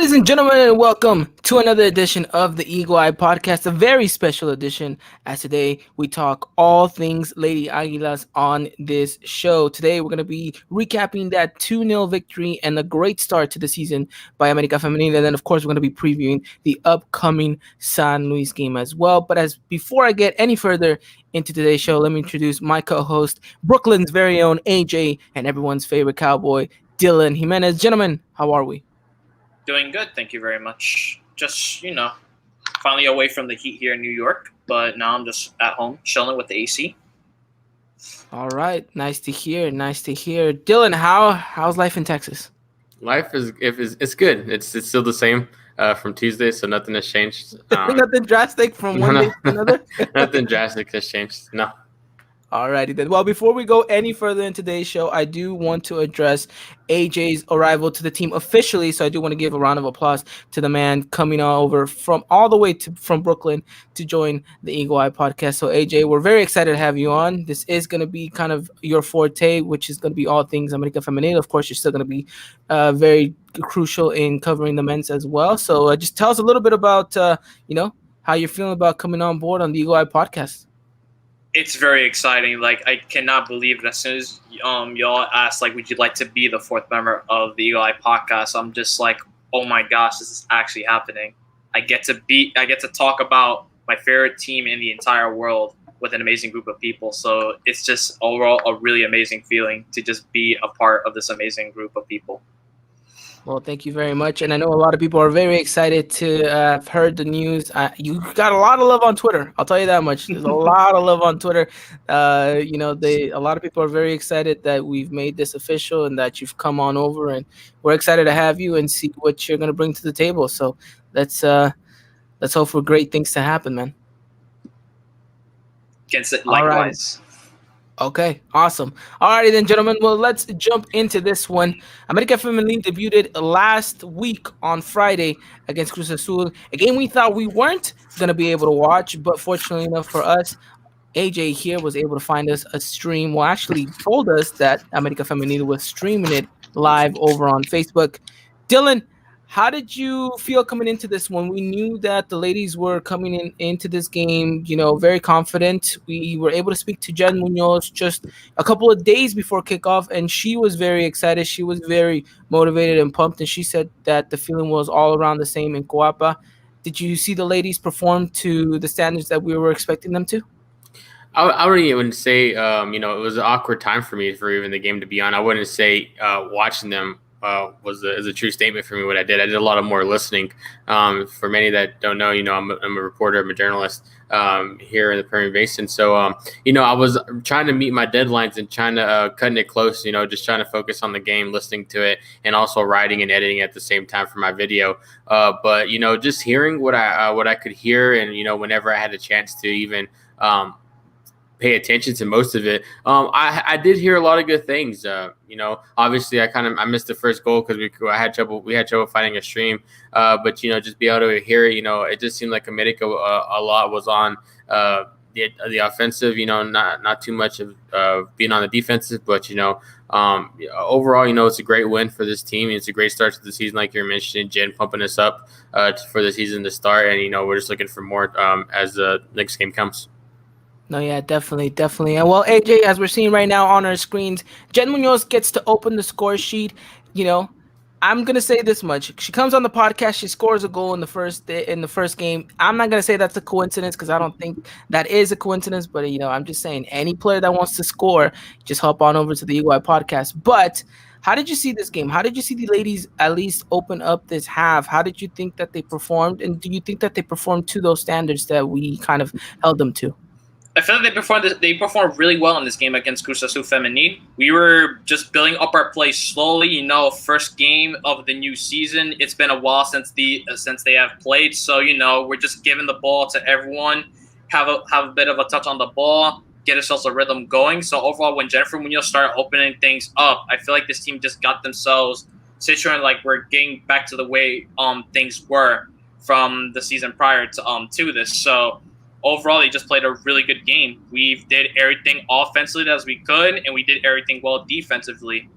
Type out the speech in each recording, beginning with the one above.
Ladies and gentlemen, and welcome to another edition of the Eagle Eye Podcast, a very special edition, as today we talk all things Lady Aguilas on this show. Today we're going to be recapping that 2-0 victory and a great start to the season by America Femenil, and then of course we're going to be previewing the upcoming San Luis game as well. But as before I get any further into today's show, let me introduce my co-host, Brooklyn's very own AJ, and everyone's favorite cowboy, Dylan Jimenez. Gentlemen, how are we? Doing good, thank you very much. Just, finally away from the heat here in New York, but now I'm just at home chilling with the AC. All right, nice to hear. Dylan, how's life in Texas? Life is good. It's still the same from Tuesday, so nothing has changed. Nothing drastic from one day to another? Nothing drastic has changed. No. Alrighty then. Well, before we go any further in today's show, I do want to address AJ's arrival to the team officially. So I do want to give a round of applause to the man coming over from all the way from Brooklyn to join the Eagle Eye Podcast. So AJ, we're very excited to have you on. This is going to be kind of your forte, which is going to be all things America Femenil. Of course, you're still going to be very crucial in covering the men's as well. So just tell us a little bit about, how you're feeling about coming on board on the Eagle Eye Podcast. It's very exciting. Like, I cannot believe it. As soon as y'all asked, like, would you like to be the fourth member of the Eagle Eye Podcast? I'm just like, oh my gosh, this is actually happening. I get to talk about my favorite team in the entire world with an amazing group of people. So it's just overall a really amazing feeling to just be a part of this amazing group of people. Well, thank you very much. And I know a lot of people are very excited to have heard the news. You got a lot of love on Twitter. I'll tell you that much. There's a lot of love on Twitter. A lot of people are very excited that we've made this official and that you've come on over. And we're excited to have you and see what you're going to bring to the table. So let's hope for great things to happen, man. Likewise. Okay, awesome. Alrighty then, gentlemen. Well, let's jump into this one. America Femenil debuted last week on Friday against Cruz Azul, a game we thought we weren't going to be able to watch, but fortunately enough for us, AJ here was able to find us a stream. Well, actually told us that America Femenil was streaming it live over on Facebook. Dylan, how did you feel coming into this one? We knew that the ladies were coming into this game, very confident. We were able to speak to Jen Munoz just a couple of days before kickoff, and she was very excited. She was very motivated and pumped, and she said that the feeling was all around the same in Coapa. Did you see the ladies perform to the standards that we were expecting them to? I wouldn't even say, it was an awkward time for me for even the game to be on. I wouldn't say watching them is a true statement for me. What I did a lot of more listening. For many that don't know, I'm a reporter, I'm a journalist here in the Permian Basin. So, I was trying to meet my deadlines and trying to cutting it close. Just trying to focus on the game, listening to it, and also writing and editing at the same time for my video. But just hearing what I could hear, and whenever I had a chance to even pay attention to most of it. I did hear a lot of good things. Obviously I missed the first goal because we had trouble finding a stream. But just be able to hear it, it just seemed like America a lot was on the offensive, not too much of being on the defensive, but overall, it's a great win for this team. It's a great start to the season, like you're mentioning, Jen pumping us up for the season to start, and we're just looking for more as the next game comes. No, yeah, definitely. And well, AJ, as we're seeing right now on our screens, Jen Munoz gets to open the score sheet. I'm gonna say this much: she comes on the podcast, she scores a goal in the first game. I'm not gonna say that's a coincidence because I don't think that is a coincidence. But I'm just saying any player that wants to score, just hop on over to the Eagle Eye Podcast. But how did you see this game? How did you see the ladies at least open up this half? How did you think that they performed? And do you think that they performed to those standards that we kind of held them to? I feel like they performed really well in this game against Cruz Azul Femenil. We were just building up our play slowly. First game of the new season. It's been a while since they have played, so we're just giving the ball to everyone, have a bit of a touch on the ball, get ourselves a rhythm going. So overall, when Jennifer Munoz started opening things up, I feel like this team just got themselves situated like we're getting back to the way things were from the season prior to this. So overall, they just played a really good game. We did everything offensively as we could, and we did everything well defensively.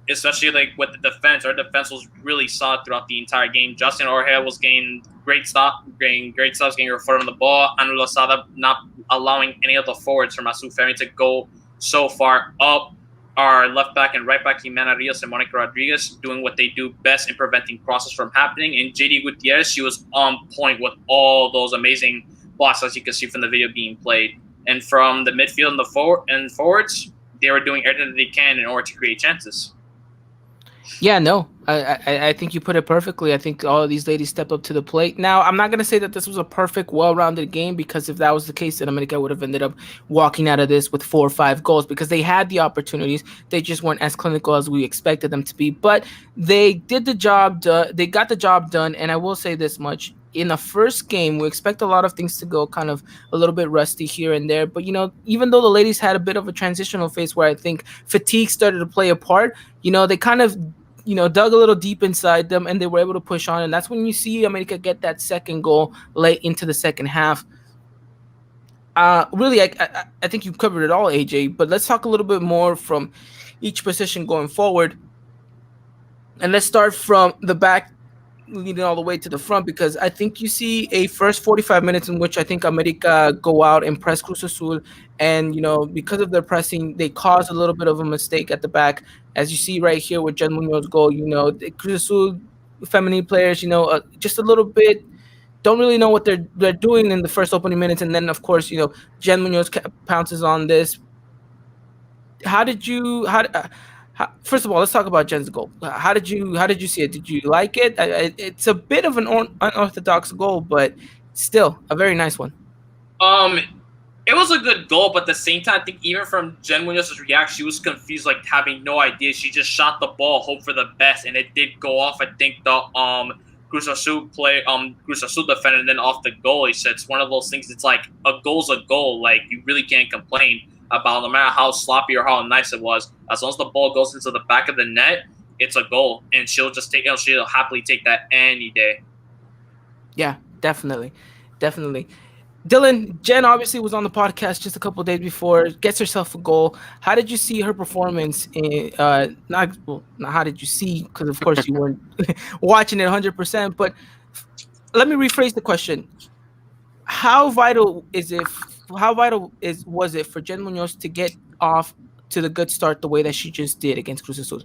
especially like with the defense. Our defense was really solid throughout the entire game. Justin Orhea was getting great stops, getting her foot on the ball. Anu Lozada not allowing any of the forwards from Asu Femi to go so far up. Our left back and right back, Jimena Rios and Monica Rodriguez, doing what they do best in preventing crosses from happening. And JD Gutierrez, she was on point with all those amazing blocks, as you can see from the video being played. And from the midfield and the forwards, they were doing everything that they can in order to create chances. Yeah, no, I think you put it perfectly. I think all of these ladies step up to the plate. Now, I'm not going to say that this was a perfect, well-rounded game, because if that was the case, then America would have ended up walking out of this with 4 or 5 goals, because they had the opportunities. They just weren't as clinical as we expected them to be. But they did the job. They got the job done, and I will say this much. In the first game, we expect a lot of things to go kind of a little bit rusty here and there. But, even though the ladies had a bit of a transitional phase where I think fatigue started to play a part, they kind of dug a little deep inside them, and they were able to push on. And that's when you see America get that second goal late into the second half. Really, I think you covered it all, AJ. But let's talk a little bit more from each position going forward. And let's start from the back, leading all the way to the front, because I think you see a first 45 minutes in which I think America go out and press Cruz Azul, and because of their pressing, they cause a little bit of a mistake at the back, as you see right here with Jen Munoz's goal. The Cruz Azul feminine players, just a little bit don't really know what they're doing in the first opening minutes, and then of course Jen Munoz pounces on this. First of all, let's talk about Jen's goal. How did you see it? Did you like it? It's a bit of an unorthodox goal, but still a very nice one. It was a good goal, but at the same time, I think even from Jen Munoz's reaction, she was confused, like having no idea. She just shot the ball, hope for the best, and it did go off. I think the Cruz Azul defender, and then off the goal. He said it's one of those things. It's like a goal's a goal. Like, you really can't complain about, no matter how sloppy or how nice it was. As long as the ball goes into the back of the net, it's a goal, and she'll happily take that any day. Yeah, definitely. Dylan, Jen obviously was on the podcast just a couple of days before, gets herself a goal. How did you see her performance? Not how did you see? Because of course you weren't watching it 100%. But let me rephrase the question: How vital was it for Jen Munoz to get off to the good start the way that she just did against Cruz Azul?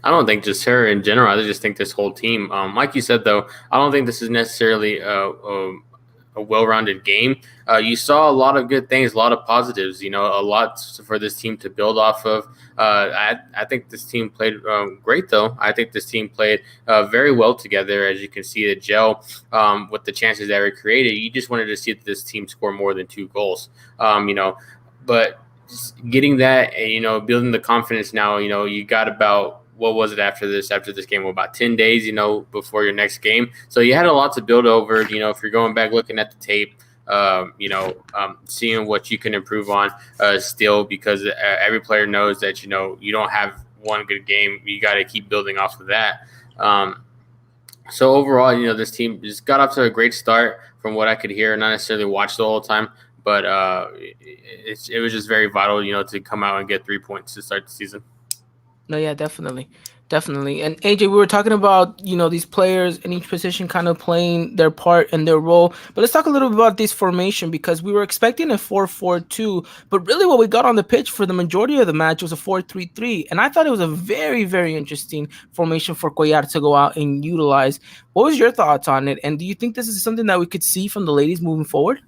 I don't think just her in general. I just think this whole team. Like you said, though, I don't think this is necessarily a well-rounded game. You saw a lot of good things, a lot of positives, a lot for this team to build off of. I think this team played great, though. I think this team played very well together. As you can see, the gel with the chances that were created. You just wanted to see this team score more than 2 goals, but just getting that, building the confidence now, you got about, what was it after this game? About 10 days, before your next game. So you had a lot to build over, if you're going back, looking at the tape, seeing what you can improve on still, because every player knows that, you don't have one good game. You got to keep building off of that. So overall, this team just got off to a great start from what I could hear, not necessarily watch the whole time, but it was just very vital, to come out and get 3 points to start the season. No, yeah, definitely. And AJ, we were talking about, these players in each position kind of playing their part and their role. But let's talk a little bit about this formation, because we were expecting a 4-4-2, but really what we got on the pitch for the majority of the match was a 4-3-3. And I thought it was a very, very interesting formation for Cuellar to go out and utilize. What was your thoughts on it? And do you think this is something that we could see from the ladies moving forward?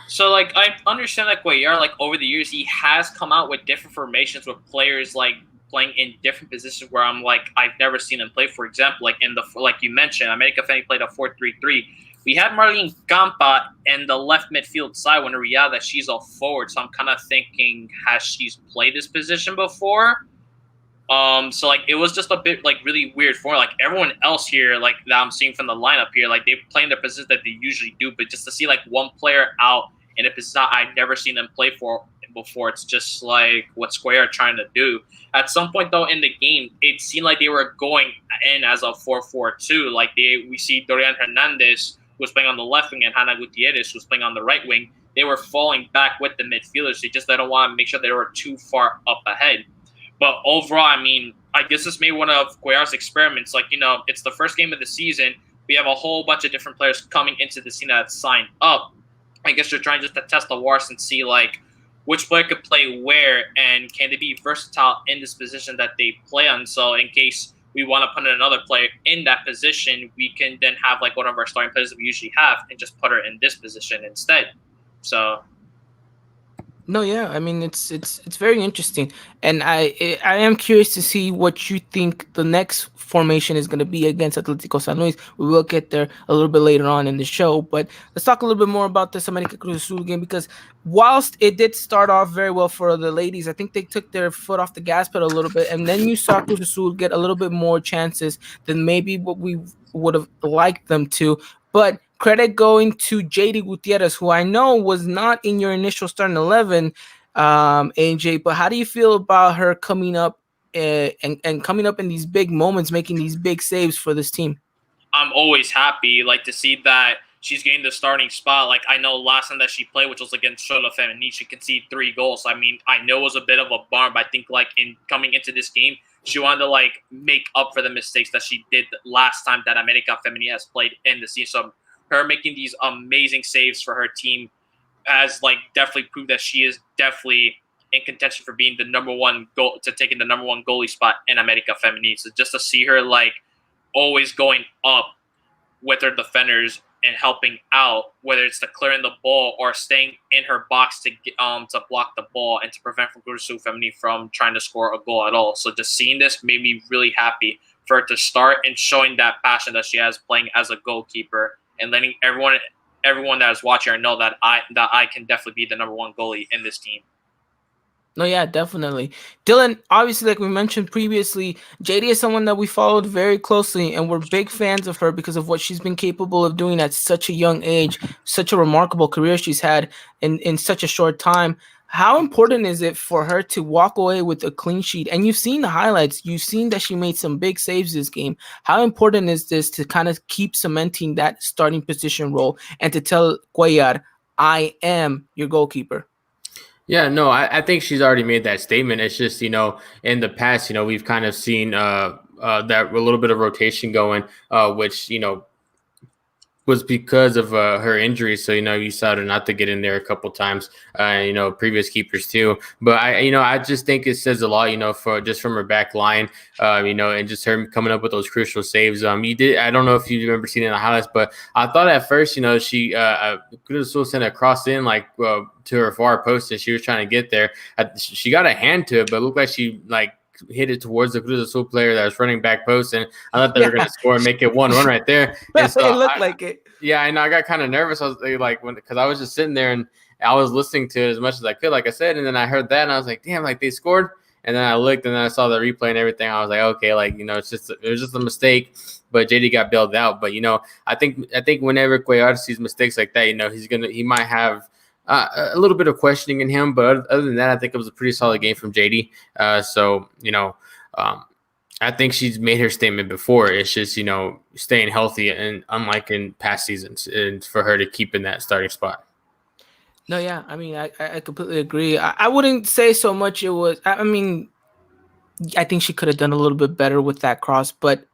So, I understand that Cuellar, over the years, he has come out with different formations with players, playing in different positions where I'm I've never seen him play. For example, like you mentioned, America Feni played a 4-3-3. We had Marlene Campa in the left midfield side, when in reality that she's a forward. So I'm kind of thinking, has she played this position before? So it was just a bit really weird for everyone else here that I'm seeing from the lineup here. They play in the positions that they usually do, but just to see one player out in a position I've never seen them play for before, it's just what Square are trying to do. At some point though in the game, it seemed like they were going in as a 4-4-2. We see Dorian Hernandez, who was playing on the left wing, and Hannah Gutierrez, who was playing on the right wing. They were falling back with the midfielders. They just didn't want to make sure they were too far up ahead. But overall, I guess this may be one of Cuellar's experiments. Like, it's the first game of the season. We have a whole bunch of different players coming into the scene that signed up. I guess you're trying just to test the waters and see like which player could play where and can they be versatile in this position that they play on. So in case we want to put another player in that position, we can then have like one of our starting players that we usually have and just put her in this position instead. So No, yeah, I mean it's very interesting, and I am curious to see what you think the next formation is going to be against Atletico San Luis. We will get there a little bit later on in the show, but let's talk a little bit more about this America Cruz Azul game because whilst it did start off very well for the ladies, I think they took their foot off the gas pedal a little bit, and then you saw Cruz Azul get a little bit more chances than maybe what we would have liked them to. But credit going to JD Gutierrez, who I know was not in your initial starting 11, AJ. But how do you feel about her coming up and coming up in these big moments, making these big saves for this team? I'm always happy like to see that she's getting the starting spot. Like I know last time that she played, which was against Chola Femenil, she conceded 3 goals. I mean, I know it was a bit of a bummer, but I think like in coming into this game, she wanted to like make up for the mistakes that she did last time that America Femenil has played in the season. So her making these amazing saves for her team has like definitely proved that she is definitely in contention for being the number one goal to taking the number one goalie spot in America Femenil. So just to see her like always going up with her defenders and helping out, whether it's to clearing the ball or staying in her box to block the ball and to prevent from Cruz Azul Femenil from trying to score a goal at all. So just seeing this made me really happy for her to start and showing that passion that she has playing as a goalkeeper and letting everyone that is watching her know that I can definitely be the number one goalie in this team. No, yeah, definitely. Dylan, obviously, like we mentioned previously, JD is someone that we followed very closely, and we're big fans of her because of what she's been capable of doing at such a young age, such a remarkable career she's had in such a short time. How important is it for her to walk away with a clean sheet? And you've seen the highlights. You've seen that she made some big saves this game. How important is this to kind of keep cementing that starting position role and to tell Cuellar, I am your goalkeeper? Yeah, no, I think she's already made that statement. It's just, in the past, we've kind of seen that a little bit of rotation going, which, was because of her injury. So, you saw her not to get in there a couple times, previous keepers too. But I just think it says a lot, for just from her back line, and just her coming up with those crucial saves. I don't know if you remember seeing it in the highlights, but I thought at first, she could have sent a cross in like to her far post and she was trying to get there. She got a hand to it, but it looked like she hit it towards the Cruz Azul player that was running back post, and I thought they were going to score and make it 1-1 right there. And so it looked like it. Yeah, I know. I got kind of nervous. I was because I was just sitting there and I was listening to it as much as I could, like I said, and then I heard that and I was like, damn, like they scored. And then I looked and then I saw the replay and everything. I was like, okay, it was just a mistake, but JD got bailed out. But I think whenever Cuellar sees mistakes like that, he might have a little bit of questioning in him, but other than that, I think it was a pretty solid game from JD. I think she's made her statement before. It's just, staying healthy and unlike in past seasons and for her to keep in that starting spot. No, yeah. I mean, I completely agree. I wouldn't say so much it was, I mean, I think she could have done a little bit better with that cross, but,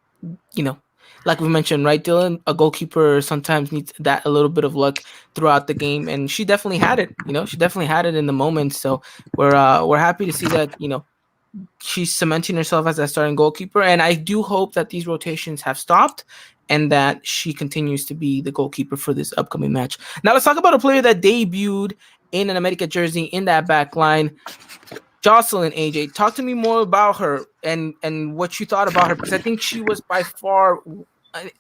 like we mentioned, right, Dylan, a goalkeeper sometimes needs that a little bit of luck throughout the game, and she definitely had it. She definitely had it in the moment. So we're happy to see that. She's cementing herself as that starting goalkeeper, and I do hope that these rotations have stopped and that she continues to be the goalkeeper for this upcoming match. Now let's talk about a player that debuted in an America jersey in that back line. Jocelyn, AJ, talk to me more about her and what you thought about her, because I think she was by far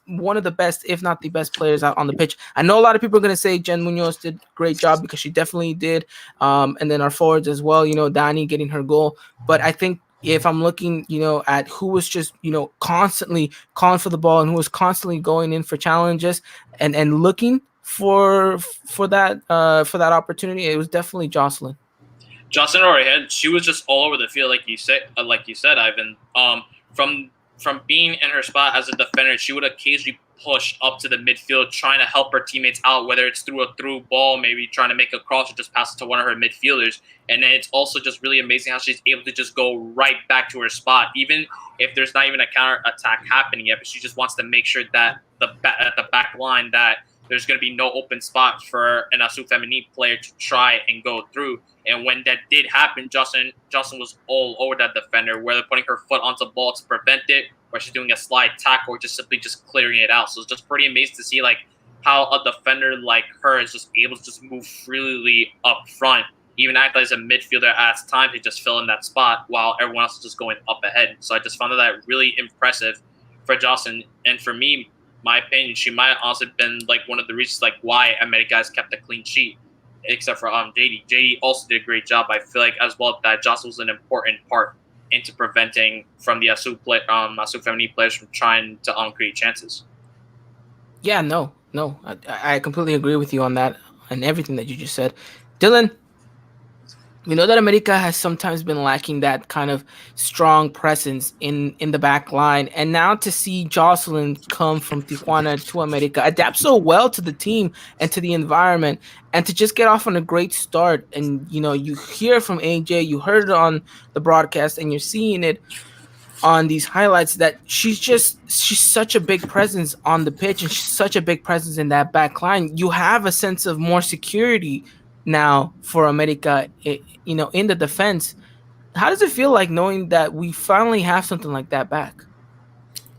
one of the best, if not the best players out on the pitch. I know a lot of people are going to say Jen Munoz did a great job because she definitely did. And then our forwards as well, Dani getting her goal. But I think if I'm looking, at who was just, constantly calling for the ball and who was constantly going in for challenges and looking for that opportunity, it was definitely Jocelyn. Jocelyn Overhead, she was just all over the field, like you said, Ivan. From from being in her spot as a defender, she would occasionally push up to the midfield, trying to help her teammates out, whether it's through a through ball, maybe trying to make a cross or just pass it to one of her midfielders. And then it's also just really amazing how she's able to just go right back to her spot, even if there's not even a counter attack happening yet. But she just wants to make sure that at the back line that there's going to be no open spot for an Asu Feminine player to try and go through. And when that did happen, Jocelyn was all over that defender, whether putting her foot onto the ball to prevent it, or she's doing a slide tackle, or just simply just clearing it out. So it's just pretty amazing to see like how a defender like her is just able to just move freely up front, even act as a midfielder at times to just fill in that spot while everyone else is just going up ahead. So I just found that really impressive for Jocelyn. And for me, my opinion, she might have also been like one of the reasons like why America has kept a clean sheet, except for JD. JD also did a great job. I feel like as well that Jocelyn was an important part into preventing from the Asu Feminine players from trying to create chances. Yeah, no, I completely agree with you on that and everything that you just said, Dylan. We know that America has sometimes been lacking that kind of strong presence in the back line, and now to see Jocelyn come from Tijuana to America, adapt so well to the team and to the environment, and to just get off on a great start. And you hear from AJ, you heard it on the broadcast, and you're seeing it on these highlights that she's such a big presence on the pitch, and she's such a big presence in that back line. You have a sense of more security now for America, in the defense. How does it feel like knowing that we finally have something like that back?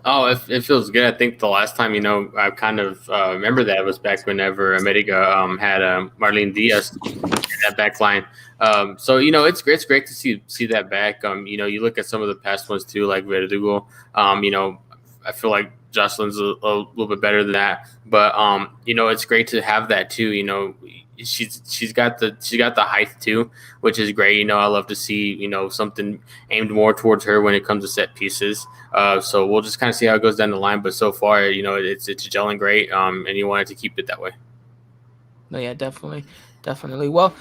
Oh, it feels good. I think the last time, I kind of remember that was back whenever America had Marlene Diaz in that back line. So it's great to see that back. You look at some of the past ones too, like Verdugo. I feel like Jocelyn's a little bit better than that, but it's great to have that too. She's got the height too, which is great. I love to see something aimed more towards her when it comes to set pieces. So we'll just kind of see how it goes down the line. But so far, it's gelling great, and you wanted to keep it that way. No, yeah, definitely. Well,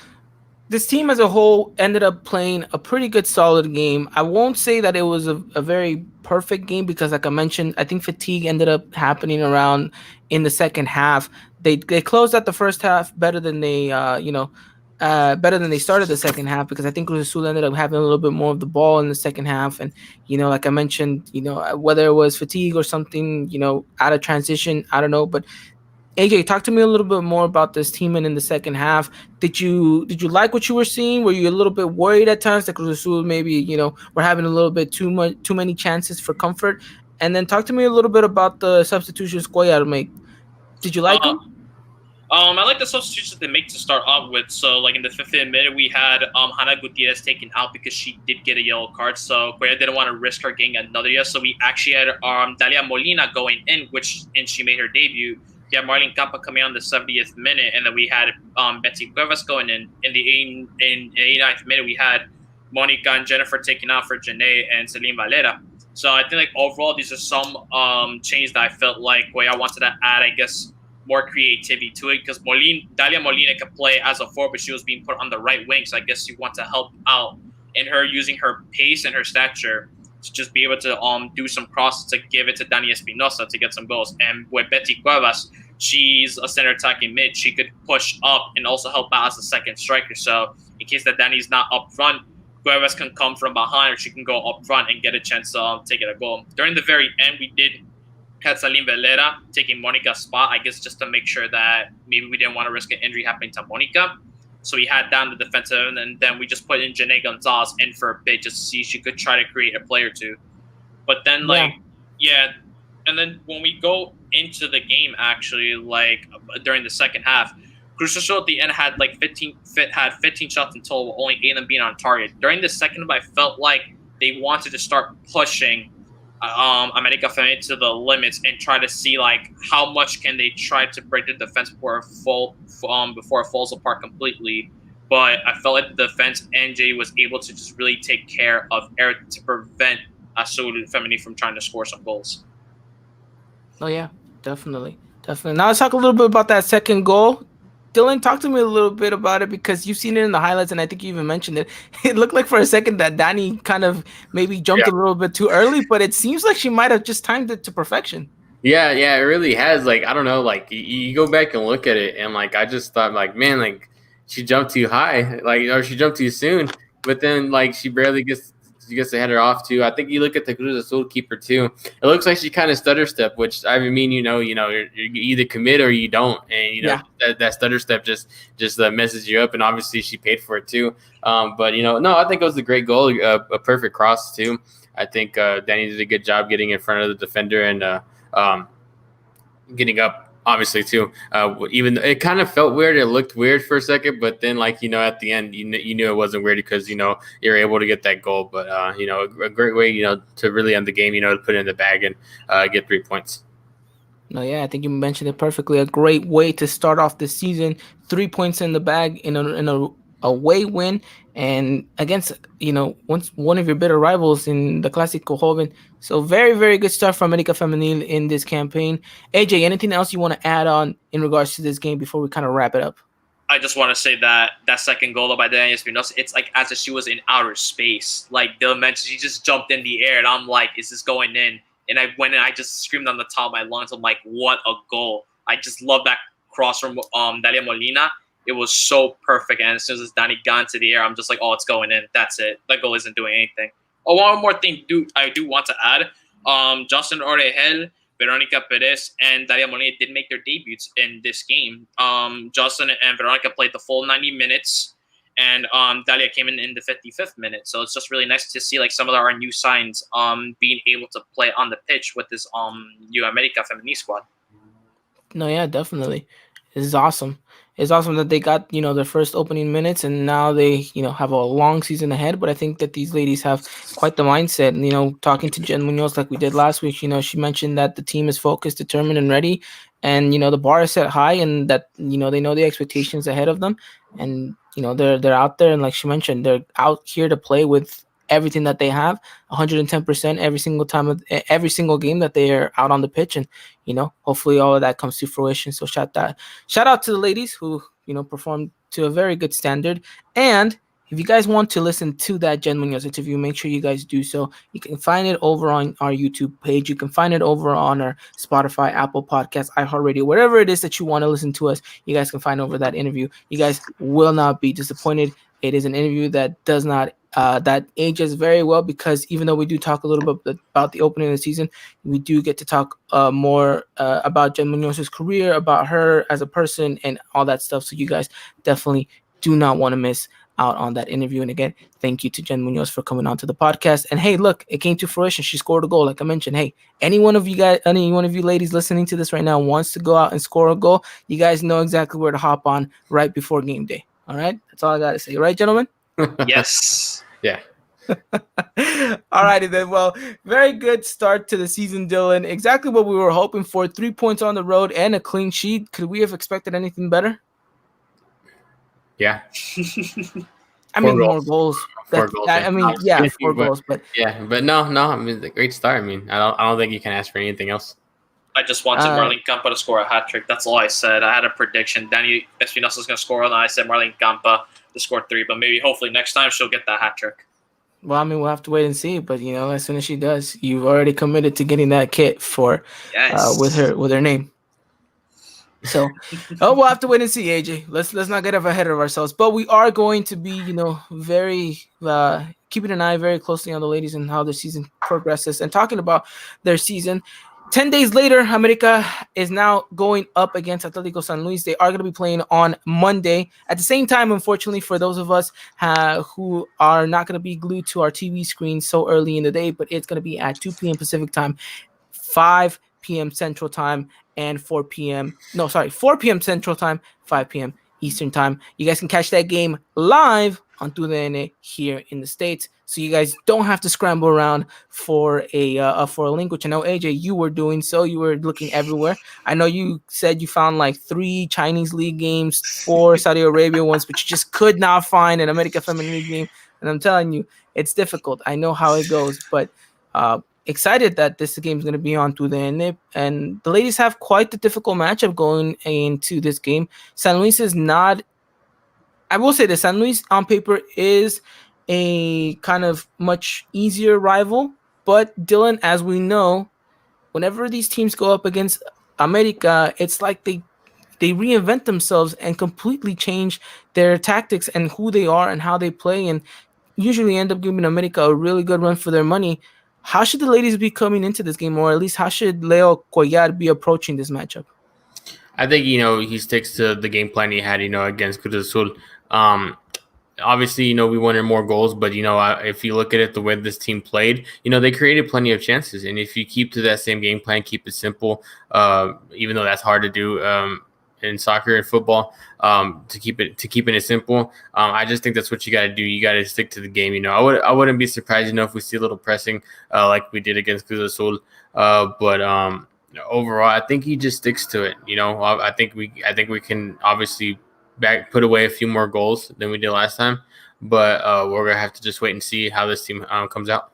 this team as a whole ended up playing a pretty good, solid game. I won't say that it was a very perfect game because, like I mentioned, I think fatigue ended up happening around in the second half. They closed out the first half better than better than they started the second half, because I think Cruz Azul ended up having a little bit more of the ball in the second half. And like I mentioned, whether it was fatigue or something, out of transition, I don't know, but AJ, talk to me a little bit more about this team and in the second half. Did you like what you were seeing? Were you a little bit worried at times that Cruz Azul maybe were having a little bit too many chances for comfort? And then talk to me a little bit about the substitutions Cuellar made. Did you like Uh, them? I like the substitutions they make to start off with. So, like in the 50th minute, we had Hannah Gutierrez taken out because she did get a yellow card. So Cuellar didn't want to risk her getting another yellow. So we actually had Dalia Molina going in, and she made her debut. We had Marlene Campa coming on the 70th minute, and then we had Betsy Cuevas going in. In the 89th minute, we had Monica and Jennifer taking out for Janae and Celine Valera. So I think like overall, these are some changes that I felt like I wanted to add, I guess, more creativity to it, because Dalia Molina could play as a forward, but she was being put on the right wing. So I guess you want to help out in her using her pace and her stature to just be able to do some crosses to give it to Dani Espinosa to get some goals. And with Betty Cuevas, she's a center attacking mid. She could push up and also help out as a second striker. So in case that Dani's not up front, Cuevas can come from behind, or she can go up front and get a chance to take it a goal. During the very end, we did had Salim Valera taking Monica's spot, I guess, just to make sure that maybe we didn't want to risk an injury happening to Monica. So we had down the defensive, and then we just put in Janae Gonzalez in for a bit just to see if she could try to create a play or two. But then, and then when we go into the game, actually, during the second half, Cruz Azul at the end had 15 shots in total, only 8 of them being on target. During the second half, I felt like they wanted to start pushing America Femenina to the limits and try to see how much can they try to break the defense before it falls apart completely. But I felt like the defense, NJ was able to just really take care of Eric to prevent Azul Femenina from trying to score some goals. Oh yeah, definitely. Now let's talk a little bit about that second goal. Dylan, talk to me a little bit about it because you've seen it in the highlights, and I think you even mentioned it. It looked like for a second that Danny kind of maybe jumped a little bit too early, but it seems like she might have just timed it to perfection. Yeah, yeah, it really has. Like, I don't know, like you go back and look at it, and like I just thought, like, man, like she jumped too high, like or she jumped too soon. But then, like, she gets to head her off too. I think you look at the Cruz Azul keeper too. It looks like she kind of stutter step, which I mean, you either commit or you don't, and Yeah. that stutter step just messes you up. And obviously, she paid for it too. But no, I think it was a great goal, a perfect cross too. I think Danny did a good job getting in front of the defender and. Um, Getting up obviously too. Even it kind of felt weird, it looked weird for a second, but then like at the end you knew it wasn't weird because you're able to get that goal. But a great way to really end the game. To put it in the bag and get 3 points. No, yeah, I think you mentioned it perfectly. A great way to start off the season. 3 points in the bag in a away win, and against once one of your bitter rivals in the Clásico Joven. So very very good start from América Femenil in this campaign. AJ, anything else you want to add on in regards to this game before we kind of wrap it up? I just want to say that second goal by Daniel Espinosa, it's like as if she was in outer space. Like Dylan mentioned, she just jumped in the air, and I'm like, is this going in? And I went and I just screamed on the top of my lungs. I'm like, what a goal! I just love that cross from Dalia Molina. It was so perfect, and as soon as Danny got into the air, I'm just like, oh, it's going in. That's it. That goal isn't doing anything. Oh, one more thing I do want to add. Justin Orejel, Veronica Perez, and Daria Molina did make their debuts in this game. Justin and Veronica played the full 90 minutes, and Dalia came in the 55th minute. So it's just really nice to see like some of our new signs being able to play on the pitch with this New America Feminine squad. No, yeah, definitely. It's awesome. It's awesome that they got, their first opening minutes and now they, have a long season ahead. But I think that these ladies have quite the mindset. And, talking to Jen Munoz like we did last week, she mentioned that the team is focused, determined, and ready. And, the bar is set high and that, they know the expectations ahead of them. And, they're out there. And like she mentioned, they're out here to play with everything that they have 110% every single time of every single game that they are out on the pitch, and hopefully all of that comes to fruition. So shout out to the ladies who performed to a very good standard. And if you guys want to listen to that Jen Munoz interview, make sure you guys do so. You can find it over on our YouTube page. You can find it over on our Spotify, Apple Podcasts, iHeartRadio, wherever it is that you want to listen to us. You guys can find over that interview. You guys will not be disappointed. It is an interview that does not that ages very well, because even though we do talk a little bit about the opening of the season, we do get to talk more about Jen Munoz's career, about her as a person, and all that stuff. So you guys definitely do not want to miss out on that interview. And again, thank you to Jen Munoz for coming on to the podcast. And hey, look, it came to fruition. She scored a goal, like I mentioned. Hey, any one of you ladies listening to this right now wants to go out and score a goal, you guys know exactly where to hop on right before game day. All right, that's all I gotta say. Right, gentlemen? Yes. Yeah. All righty then. Well, very good start to the season, Dylan. Exactly what we were hoping for. 3 points on the road and a clean sheet. Could we have expected anything better? Yeah. I mean, more goals. Four goals. I mean, yeah, 4 goals. But yeah, but no. I mean, it's a great start. I mean, I don't think you can ask for anything else. I just wanted Marlene Campa to score a hat trick. That's all I said. I had a prediction. Danny Espinosa is going to score, and I said Marlene Campa to score 3. But maybe, hopefully, next time she'll get that hat trick. Well, I mean, we'll have to wait and see. But as soon as she does, you've already committed to getting that kit for with her name. So, we'll have to wait and see, AJ. Let's not get ahead of ourselves. But we are going to be, very keeping an eye very closely on the ladies and how their season progresses, and talking about their season. 10 days later, America is now going up against Atlético San Luis. They are going to be playing on Monday. At the same time, unfortunately, for those of us who are not going to be glued to our TV screens so early in the day, but it's going to be at 2 p.m. Pacific time, 5 p.m. Central time, and 4 p.m. Central time, 5 p.m. Eastern time. You guys can catch that game live on TUDN here in the States, so you guys don't have to scramble around for a link, which I know, AJ, you were doing. So you were looking everywhere. I know you said you found like 3 Chinese league games, 4 Saudi Arabia ones, but you just could not find an America Feminine game. And I'm telling you, it's difficult. I know how it goes, but excited that this game is going to be on to the end. And the ladies have quite the difficult matchup going into this game. San Luis is not. I will say this: San Luis on paper is a kind of much easier rival, but Dylan, as we know, whenever these teams go up against America, it's like they reinvent themselves and completely change their tactics and who they are and how they play, and usually end up giving America a really good run for their money. How should the ladies be coming into this game, or at least how should Leo Collar be approaching this matchup? I think he sticks to the game plan he had against Cruz Azul. Um, Obviously, we wanted more goals, but if you look at it the way this team played, they created plenty of chances. And if you keep to that same game plan, keep it simple, even though that's hard to do in soccer and football, to keeping it simple. I just think that's what you got to do. You got to stick to the game. I wouldn't be surprised, if we see a little pressing like we did against Cruz Azul, but overall, I think he just sticks to it. I think we can obviously put away a few more goals than we did last time, but we're gonna have to just wait and see how this team comes out.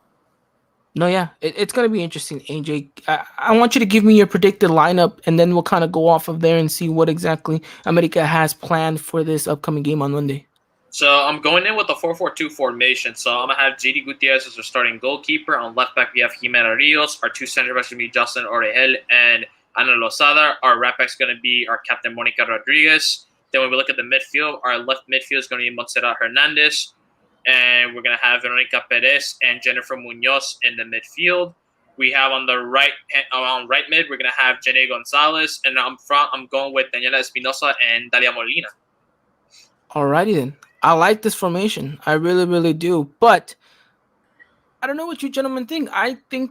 No, yeah, it's going to be interesting, AJ. I want you to give me your predicted lineup, and then we'll kind of go off of there and see what exactly America has planned for this upcoming game on Monday. So I'm going in with a 4-4-2 formation. So I'm going to have JD Gutierrez as our starting goalkeeper. On left back, we have Jimena Rios. Our two center backs are going to be Justin Orejel and Ana Lozada. Our right back is going to be our captain, Monica Rodriguez. Then when we look at the midfield, our left midfield is going to be Montserrat Hernandez. And we're going to have Veronica Perez and Jennifer Munoz in the midfield. We have on the right mid, we're going to have Jenny Gonzalez. And up front, I'm going with Daniela Espinosa and Dalia Molina. Alrighty then. I like this formation. I really, really do. But I don't know what you gentlemen think. I think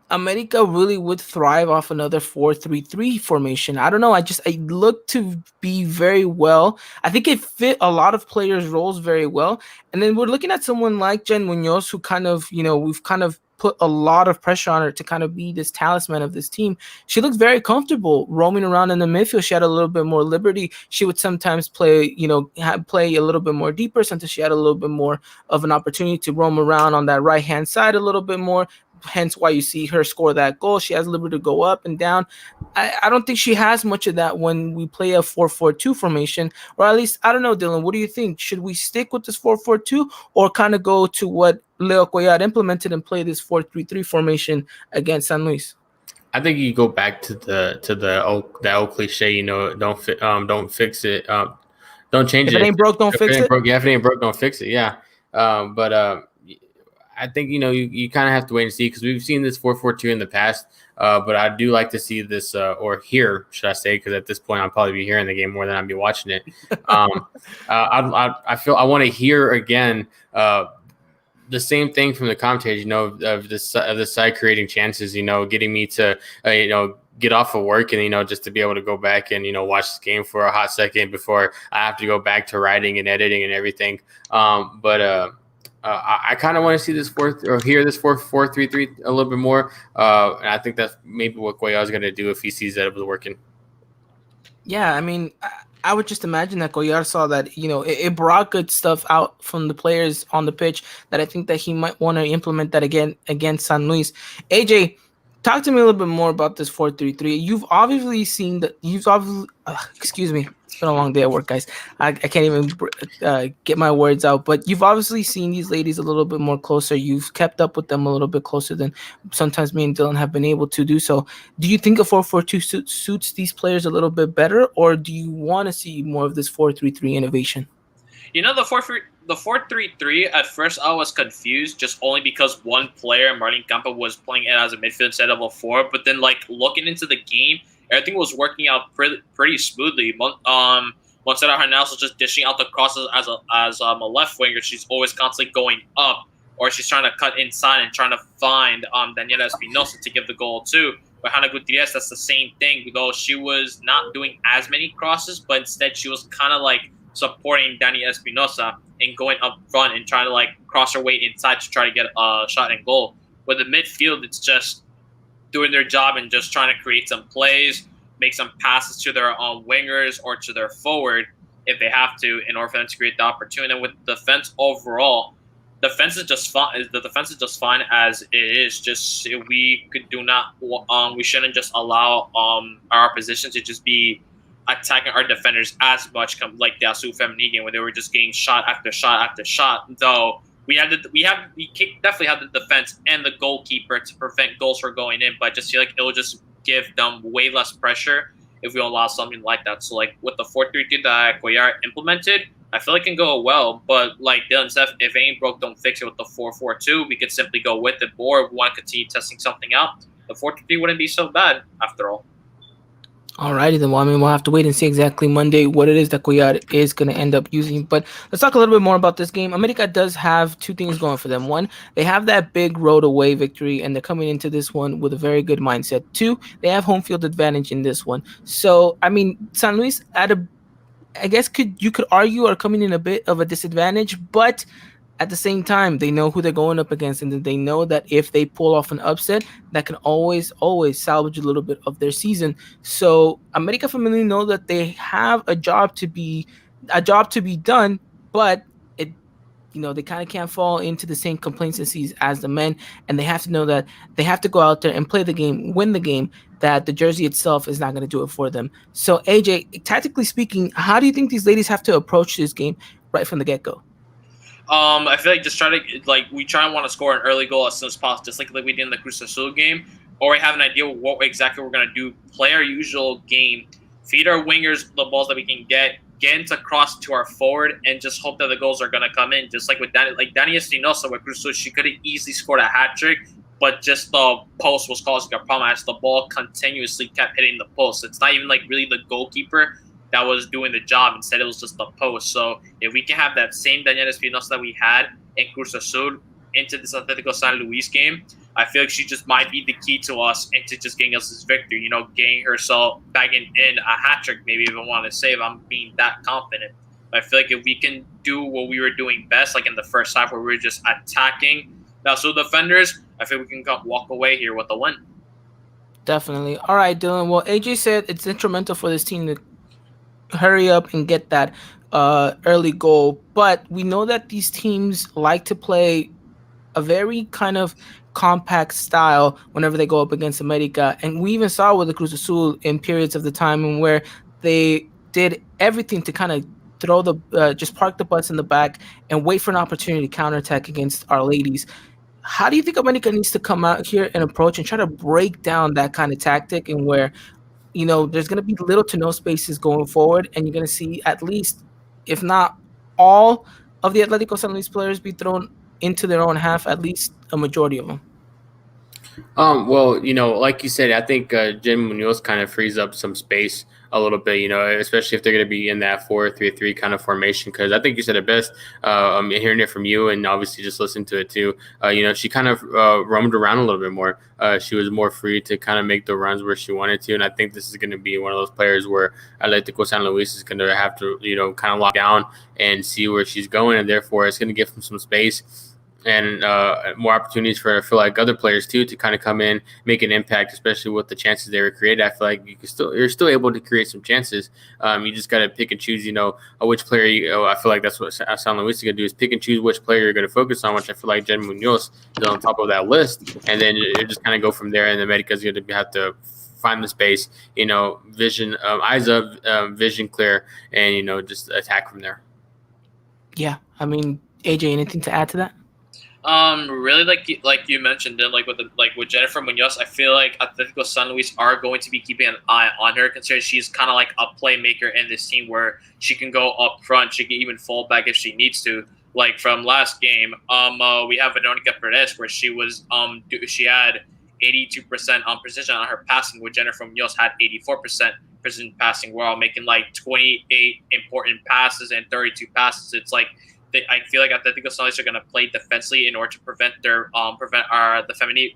America really would thrive off another 4-3-3 formation. I don't know. I look to be very well. I think it fit a lot of players' roles very well. And then we're looking at someone like Jen Munoz, who kind of, we've kind of put a lot of pressure on her to kind of be this talisman of this team. She looked very comfortable roaming around in the midfield. She had a little bit more liberty. She would sometimes play, play a little bit more deeper. Sometimes she had a little bit more of an opportunity to roam around on that right-hand side a little bit more. Hence why you see her score that goal. She has liberty to go up and down. I don't think she has much of that when we play a 4-4-2 formation, or at least, I don't know, Dylan, what do you think? Should we stick with this 4-4-2 or kind of go to what Leo Collar implemented and play this 4-3-3 formation against San Luis? I think you go back to the old cliche, don't fix it, don't change it. If it ain't broke, don't fix it. If it ain't broke, don't fix it. Yeah, but I think you kind of have to wait and see, because we've seen this 4-4-2 in the past, but I do like to see this or hear, should I say, because at this point I'll probably be hearing the game more than I'll be watching it. I feel I want to hear again the same thing from the commentators, of the side creating chances, getting me to get off of work and just to be able to go back and watch this game for a hot second before I have to go back to writing and editing and everything. I kind of want to see this hear this 4-4-3-3 a little bit more, and I think that's maybe what Collar is going to do if he sees that it was working. Yeah, I mean, I would just imagine that Collar saw that it brought good stuff out from the players on the pitch, that I think that he might want to implement that again against San Luis. AJ, talk to me a little bit more about this 4-3-3. You've obviously seen that. Excuse me. It's been a long day at work, guys. I can't even get my words out. But you've obviously seen these ladies a little bit more closer. You've kept up with them a little bit closer than sometimes me and Dylan have been able to do so. Do you think a 4-4-2 suits these players a little bit better, or do you want to see more of this 4-3-3 innovation? The 4-3-3, at first I was confused just only because one player, Marlene Campa, was playing it as a midfield instead of a 4. But then, looking into the game, everything was working out pretty smoothly. Montserrat Hernandez was just dishing out the crosses as a left winger. She's always constantly going up, or she's trying to cut inside and trying to find Daniela Espinosa to give the goal too. But Hannah Gutierrez, that's the same thing, though she was not doing as many crosses, but instead she was kind of supporting Dani Espinosa and going up front and trying to cross her way inside to try to get a shot and goal. With the midfield, it's just doing their job and just trying to create some plays, make some passes to their wingers or to their forward if they have to, in order for them to create the opportunity. And with defense overall, defense is just fine. The defense is just fine as it is. Just we shouldn't just allow our opposition to just be attacking our defenders as much, like the Asu Femini game where they were just getting shot after shot after shot. Though definitely have the defense and the goalkeeper to prevent goals from going in, but I just feel like it will just give them way less pressure if we allow something like that. So like with the 4-3-3 that Cuellar implemented, I feel like it can go well. But like Dylan said, if it ain't broke, don't fix it. With the 4-4-2, we could simply go with it. Or if we want to continue testing something out, the 4-3-3 wouldn't be so bad after all. Alrighty then. Well, I mean, we'll have to wait and see exactly Monday what it is that Cuellar is going to end up using. But let's talk a little bit more about this game. America does have two things going for them. One, they have that big road away victory, and they're coming into this one with a very good mindset. Two, they have home field advantage in this one. So, I mean, San Luis I guess you could argue are coming in a bit of a disadvantage, but at the same time, they know who they're going up against, and they know that if they pull off an upset, that can always salvage a little bit of their season. So America Femenil know that they have a job to be done, but they kind of can't fall into the same complacencies as the men, and they have to know that they have to go out there and play the game, win the game. That the jersey itself is not going to do it for them. So AJ, tactically speaking, how do you think these ladies have to approach this game right from the get-go? I feel like just we try and want to score an early goal as soon as possible, just like we did in the Cruz Azul game, or we have an idea of what exactly we're gonna do. Play our usual game, feed our wingers the balls that we can get into cross to our forward, and just hope that the goals are gonna come in. Just like with Dani Espinosa with Cruz Azul, she could have easily scored a hat trick, but just the post was causing a problem as the ball continuously kept hitting the post. It's not even like really the goalkeeper that was doing the job. Instead, it was just the post. So if we can have that same Daniela Espinosa that we had in Cruz Azul into this Atletico San Luis game, I feel like she just might be the key to us into just getting us this victory. Getting herself bagging in a hat trick, maybe even want to say if I'm being that confident. But I feel like if we can do what we were doing best, like in the first half where we were just attacking the Azul defenders, I feel we can walk away here with a win. Definitely. All right, Dylan. Well, AJ said it's instrumental for this team to hurry up and get that early goal, but we know that these teams like to play a very kind of compact style whenever they go up against America, and we even saw with the Cruz Azul in periods of the time where they did everything to kind of throw just park the butts in the back and wait for an opportunity to counterattack against our ladies. How do you think America needs to come out here and approach and try to break down that kind of tactic, and where there's going to be little to no spaces going forward, and you're going to see at least, if not all of the Atletico San Luis players be thrown into their own half, at least a majority of them? Well, like you said, I think Jim Munoz kind of frees up some space a little bit, especially if they're going to be in that 4-3-3 kind of formation. Because I think you said it best. I'm hearing it from you, and obviously just listening to it too. She kind of roamed around a little bit more. She was more free to kind of make the runs where she wanted to, and I think this is going to be one of those players where Atletico San Luis is going to have to, kind of lock down and see where she's going, and therefore it's going to give them some space and more opportunities for, I feel like, other players too to kind of come in, make an impact, especially with the chances they were created. I feel like you're still able to create some chances. You just got to pick and choose, which player. I feel like that's what San Luis is going to do, is pick and choose which player you're going to focus on, which I feel like Jen Munoz is on top of that list, and then you just kind of go from there. And America is going to have to find the space, vision, eyes up, vision clear, and just attack from there. Yeah, I mean, AJ, anything to add to that? Really, like you mentioned, with Jennifer Munoz, I feel like Atletico San Luis are going to be keeping an eye on her, considering she's kind of like a playmaker in this team where she can go up front, she can even fall back if she needs to. Like from last game, we have Veronica Perez where she had 82% precision on her passing, where Jennifer Munoz had 84% precision passing, while making like 28 important passes and 32 passes. It's like, I feel like Atletico San Luis are going to play defensively in order to prevent the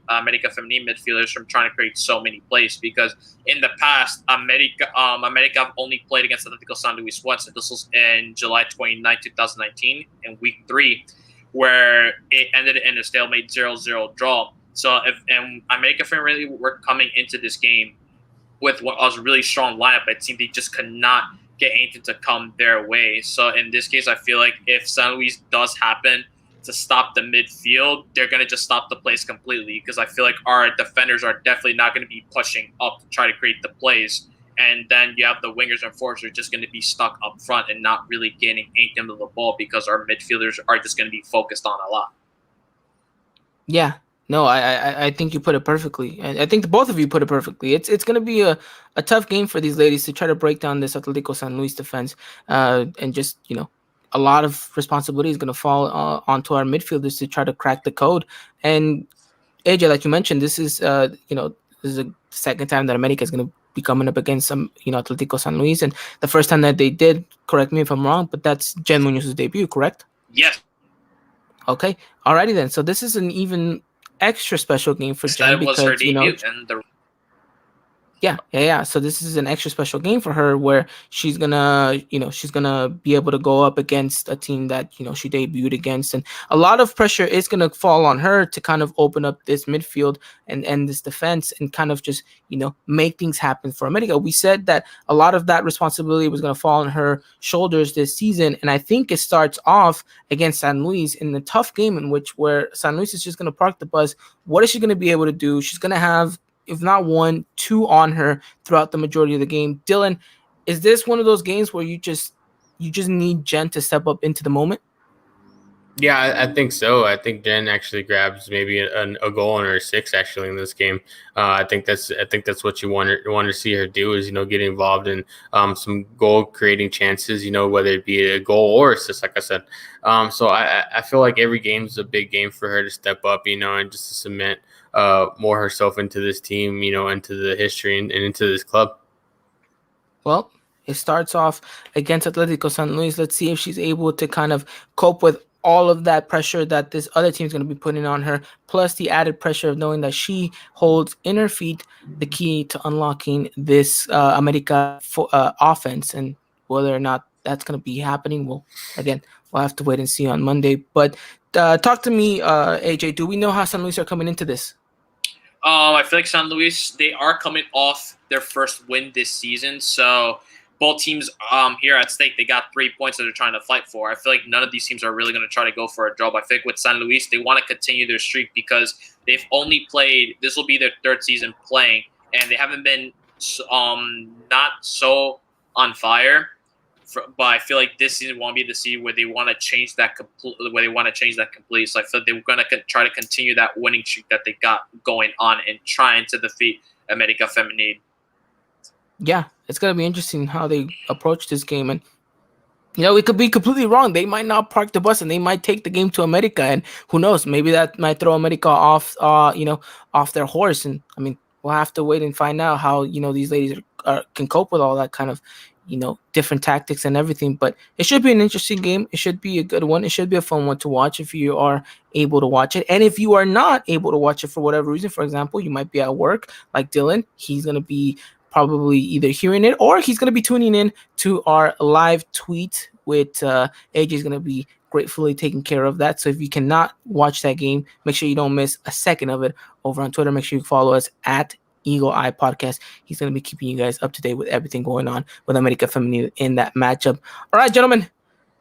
America Femenine midfielders from trying to create so many plays. Because in the past, America have only played against Atletico San Luis once, and this was in July 29, 2019, in week 3, where it ended in a stalemate 0-0 draw. So if America Femenine really were coming into this game with what was a really strong lineup, it seemed they just could not get anything to come their way. So in this case, I feel like if San Luis does happen to stop the midfield, they're going to just stop the plays completely, because I feel like our defenders are definitely not going to be pushing up to try to create the plays. And then you have the wingers and forwards who are just going to be stuck up front and not really gaining anything to the ball, because our midfielders are just going to be focused on a lot. Yeah, no, I think you put it perfectly. I think both of you put it perfectly. It's going to be a tough game for these ladies to try to break down this Atletico San Luis defense, and just a lot of responsibility is going to fall onto our midfielders to try to crack the code. And AJ, like you mentioned, this is the second time that America is going to be coming up against some Atletico San Luis, and the first time that they did, correct me if I'm wrong, but that's Jen Munoz's debut, correct? Yes, Okay. Alrighty then. So this is an even extra special game for Jen that was her because debut, and the yeah. So this is an extra special game for her where she's gonna be able to go up against a team that she debuted against, and a lot of pressure is gonna fall on her to kind of open up this midfield and this defense and kind of just make things happen for America. We said that a lot of that responsibility was gonna fall on her shoulders this season, and I think it starts off against San Luis in the tough game in which where San Luis is just gonna park the bus. What is she gonna be able to do? She's gonna have, if not one, two on her throughout the majority of the game. Dylan, is this one of those games where you just need Jen to step up into the moment? Yeah, I think so. I think Jen actually grabs maybe a goal in her six actually in this game. I think that's what you want to see her do is get involved in some goal creating chances. Whether it be a goal or assist, like I said. So I feel like every game is a big game for her to step up. And just to cement more herself into this team. Into the history and into this club. Well, it starts off against Atletico San Luis. Let's see if she's able to kind of cope with all of that pressure that this other team's going to be putting on her, plus the added pressure of knowing that she holds in her feet the key to unlocking this offense. And whether or not that's going to be happening, we'll have to wait and see on Monday. But talk to me, AJ. Do we know how San Luis are coming into this? I feel like San Luis, they are coming off their first win this season, so both teams here at stake, they got 3 points that they're trying to fight for. I feel like none of these teams are really going to try to go for a draw. But I think with San Luis, they want to continue their streak because they've only played, this will be their third season playing, and they haven't been not so on fire. But I feel like this season won't be the season where they want to change that completely. So I feel like they're going to try to continue that winning streak that they got going on and trying to defeat America Femenil. Yeah, it's gonna be interesting how they approach this game, and we could be completely wrong. They might not park the bus, and they might take the game to America, and who knows? Maybe that might throw America off, off their horse. And I mean, we'll have to wait and find out how these ladies can cope with all that kind of different tactics and everything. But it should be an interesting game. It should be a good one. It should be a fun one to watch if you are able to watch it. And if you are not able to watch it for whatever reason, for example, you might be at work like Dylan. He's gonna be probably either hearing it or he's going to be tuning in to our live tweet with AJ is going to be gratefully taking care of that. So if you cannot watch that game, make sure you don't miss a second of it over on Twitter. Make sure you follow us at Eagle Eye Podcast. He's going to be keeping you guys up to date with everything going on with America Femenil in that matchup. All right, gentlemen,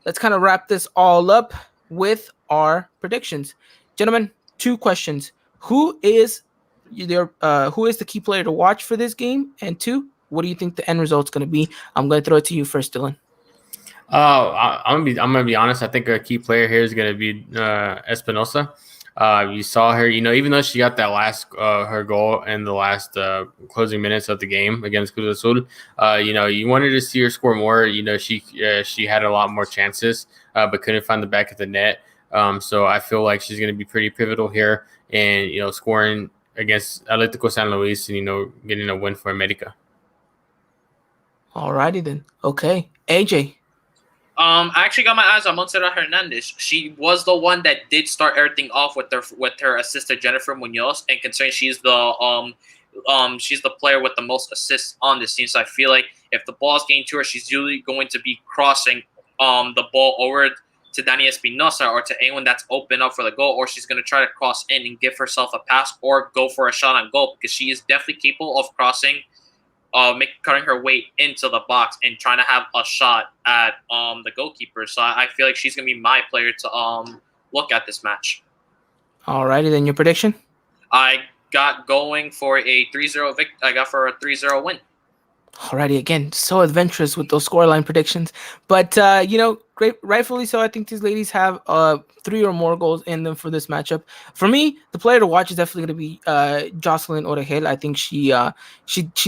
let's kind of wrap this all up with our predictions. Gentlemen, 2 questions. Who is the key player to watch for this game? And 2, what do you think the end result's going to be? I'm going to throw it to you first, Dylan. I'm gonna be honest. I think a key player here is gonna be Espinosa. You saw her, even though she got that last her goal in the last closing minutes of the game against Cruz Azul. You wanted to see her score more. She had a lot more chances, but couldn't find the back of the net. So I feel like she's gonna be pretty pivotal here, and scoring against Atlético San Luis and getting a win for America. Alrighty then. Okay, AJ. I actually got my eyes on Montserrat Hernandez. She was the one that did start everything off with her assistant Jennifer Munoz, and considering she's the player with the most assists on this team, so I feel like if the ball's getting to her, she's usually going to be crossing the ball over to Dani Espinosa or to anyone that's open up for the goal, or she's going to try to cross in and give herself a pass or go for a shot on goal, because she is definitely capable of crossing, cutting her weight into the box and trying to have a shot at the goalkeeper. So I feel like she's going to be my player to look at this match. Alrighty, then your prediction? I got going for a 3-0 I got for a 3-0 win. Alrighty, again, so adventurous with those scoreline predictions. But, great, rightfully so. I think these ladies have 3 or more goals in them for this matchup. For me, the player to watch is definitely going to be Jocelyn Orejel. I think she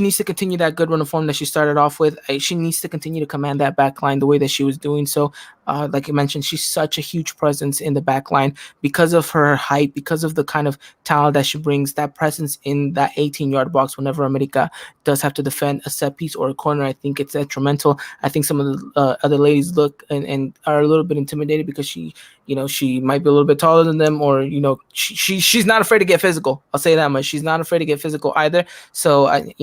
needs to continue that good run of form that she started off with. She needs to continue to command that back line the way that she was doing. So, like I mentioned, she's such a huge presence in the back line because of her height, because of the kind of talent that she brings, that presence in that 18-yard box whenever America does have to defend a set piece or a corner. I think it's detrimental. I think some of the other ladies look and are a little bit intimidated because she might be a little bit taller than them, or she's not afraid to get physical. I'll say that much. She's not afraid to get physical either. So I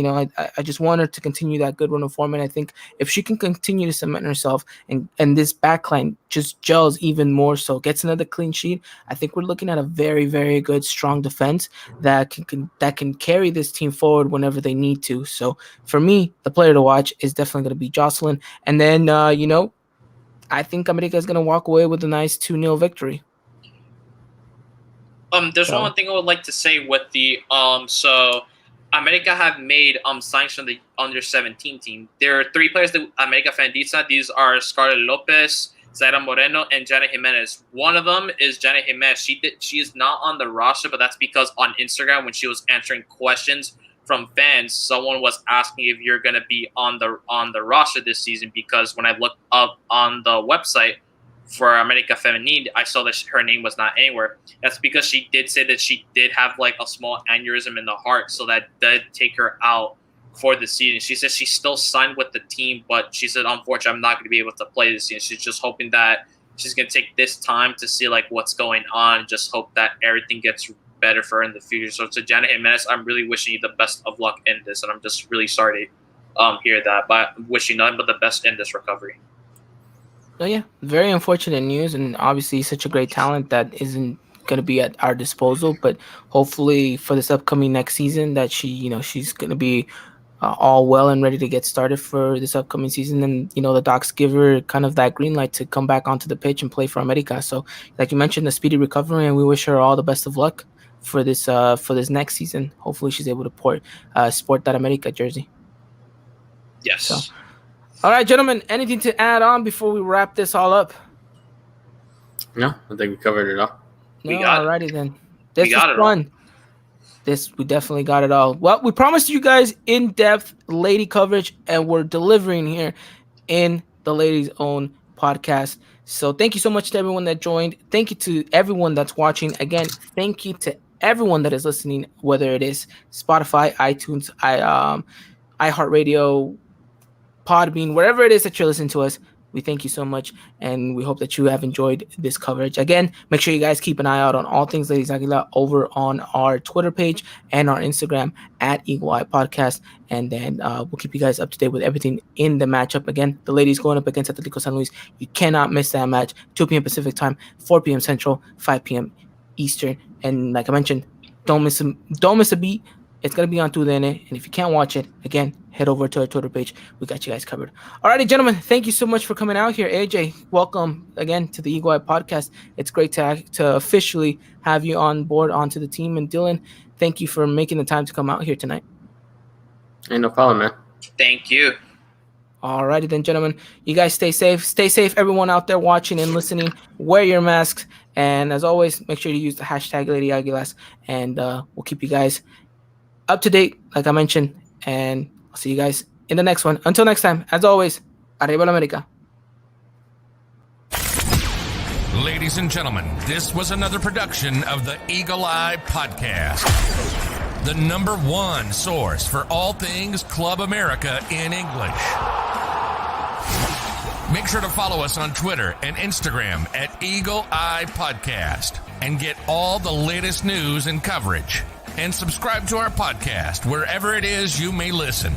just want her to continue that good run of form, and I think if she can continue to cement herself and this backline just gels even more, so gets another clean sheet, I think we're looking at a very, very good, strong defense that can carry this team forward whenever they need to. So for me, the player to watch is definitely going to be Jocelyn, and then I think America is going to walk away with a nice 2-0 victory. There's one thing I would like to say with the so America have made signs from the under-17 team. There are 3 players that America Fandisa. These are Scarlett Lopez, Zaira Moreno, and Janet Jimenez. One of them is Janet Jimenez. She is not on the roster, but that's because on Instagram when she was answering questions from fans, someone was asking if you're going to be on the roster this season, because when I looked up on the website for America Femenil, I saw that her name was not anywhere. That's because she did say that she did have like a small aneurysm in the heart, so that did take her out for the season. She said she's still signed with the team, but she said, unfortunately, I'm not going to be able to play this season. She's just hoping that she's going to take this time to see like what's going on, just hope that everything gets better for her in the future. So to Janet Jimenez, I'm really wishing you the best of luck in this, and I'm just really sorry to hear that, but I'm wishing nothing but the best in this recovery. Oh yeah, very unfortunate news, and obviously such a great talent that isn't going to be at our disposal. But hopefully for this upcoming next season, that she's going to be all well and ready to get started for this upcoming season. And the docs give her kind of that green light to come back onto the pitch and play for America. So, like you mentioned, a speedy recovery, and we wish her all the best of luck for this next season. Hopefully she's able to sport that America jersey. Yes. So, all right, gentlemen, anything to add on before we wrap this all up? No, I think we covered it all. No, alrighty then. This was fun. We definitely got it all. Well, we promised you guys in-depth lady coverage, and we're delivering here in the Ladies Own podcast. So thank you so much to everyone that joined. Thank you to everyone that's watching. Again, thank you to everyone that is listening, whether it is Spotify, iTunes, iHeartRadio, Podbean, wherever it is that you're listening to us. We thank you so much, and we hope that you have enjoyed this coverage. Again, make sure you guys keep an eye out on all things Ladies Aguilas over on our Twitter page and our Instagram at Eagle Eye Podcast. And then we'll keep you guys up to date with everything in the matchup. Again, the ladies going up against Atletico San Luis. You cannot miss that match. 2 p.m. Pacific time, 4 p.m. Central, 5 p.m. Eastern. And like I mentioned, don't miss a beat. It's going to be on TUDN. And if you can't watch it, again, head over to our Twitter page. We got you guys covered. Alrighty, gentlemen, thank you so much for coming out here. AJ, welcome again to the Eagle Eye Podcast. It's great to officially have you on board onto the team. And Dylan, thank you for making the time to come out here tonight. Ain't no problem, man. Thank you. Alrighty then, gentlemen. You guys stay safe. Stay safe, everyone out there watching and listening. Wear your masks. And as always, make sure to use the hashtag Lady Aguilas. And we'll keep you guys up to date, like I mentioned. And I'll see you guys in the next one. Until next time, as always, Arriba la América. Ladies and gentlemen, this was another production of the Eagle Eye Podcast, the #1 source for all things Club America in English. Make sure to follow us on Twitter and Instagram at Eagle Eye Podcast and get all the latest news and coverage. And subscribe to our podcast wherever it is you may listen.